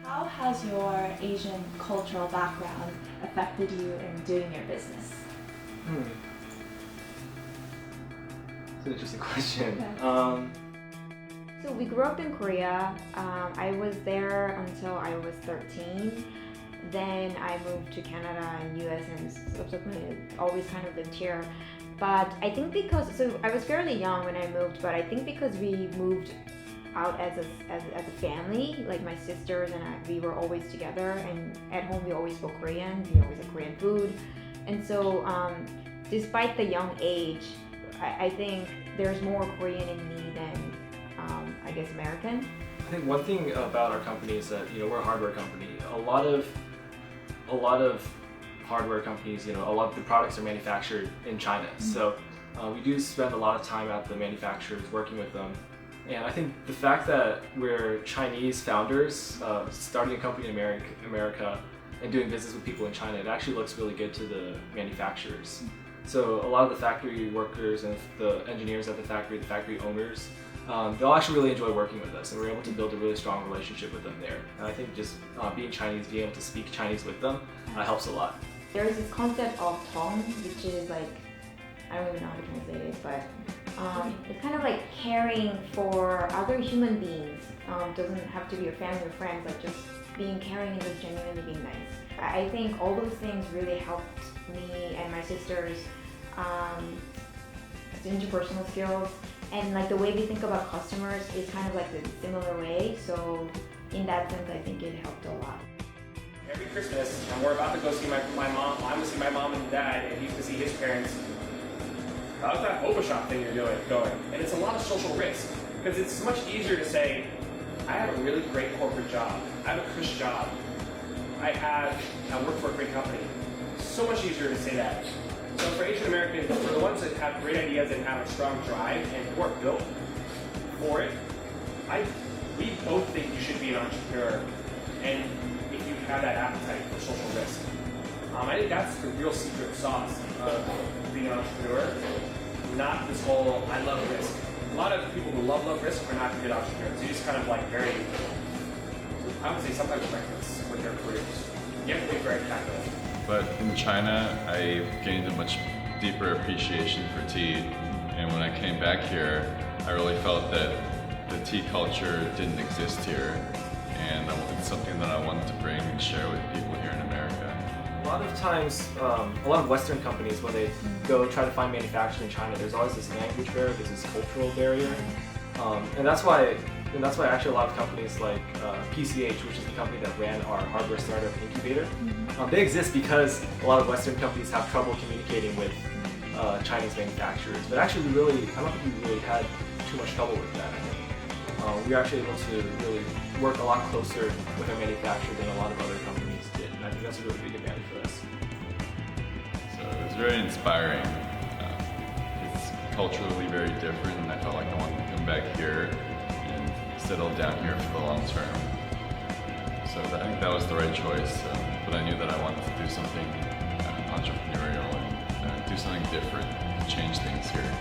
How has your Asian cultural background affected you in doing your business? It's an interesting question. Okay. So we grew up in Korea. I was there until I was 13. Then I moved to Canada and US and subsequently always kind of lived here. But I think so I was fairly young when I moved, but I think because we moved out as a family, like my sisters and we were always together, and at home we always spoke Korean, we always had Korean food. And so despite the young age, I think there's more Korean in me than I guess American. I think one thing about our company is that we're a hardware company. A lot of hardware companies, a lot of the products are manufactured in China. So we do spend a lot of time at the manufacturers working with them. And I think the fact that we're Chinese founders starting a company in America and doing business with people in China, it actually looks really good to the manufacturers. So a lot of the factory workers and the engineers at the factory owners, they'll actually really enjoy working with us, and we're able to build a really strong relationship with them there. And I think just being Chinese, being able to speak Chinese with them helps a lot. There's this concept of tong, which is like, I don't even know how to translate it, but it's kind of like caring for other human beings. Doesn't have to be your family or friends, like just being caring and just genuinely being nice. I think all those things really helped me and my sisters interpersonal skills, and like the way we think about customers is kind of like a similar way. So in that sense, I think it helped a lot. Every Christmas, and we're about to go see my mom. I'm going to see my mom and dad, and he's to see his parents. How's that Boba shop thing you're going? And it's a lot of social risk, because it's much easier to say, I have a really great corporate job. I have a cush job. I work for a great company. So much easier to say that. So for Asian Americans, for the ones that have great ideas and have a strong drive and who are built for it, we both think you should be an entrepreneur, and if you have that appetite for social risk. I think that's the real secret sauce of being an entrepreneur, not this whole, I love risk. A lot of people who love risk are not good entrepreneurs. They just kind of like very, I would say sometimes reckless with their careers. You have to be very tactical. But in China, I gained a much deeper appreciation for tea. And when I came back here, I really felt that the tea culture didn't exist here. And it's something that I wanted to bring and share with people here in America. A lot of times, a lot of Western companies, when they go try to find manufacturing in China, there's always this language barrier, there's this cultural barrier. And that's why actually a lot of companies like PCH, which is the company that ran our hardware startup incubator, they exist because a lot of Western companies have trouble communicating with Chinese manufacturers. But actually, I don't think we really had too much trouble with that. I think we were actually able to really work a lot closer with our manufacturer than a lot of other companies did. And I think that's a really big advantage for us. So it was very inspiring. It's culturally very different, and I felt like I wanted to come back here and settle down here for the long term. So I think that was the right choice, but I knew that I wanted to do something entrepreneurial and do something different to change things here.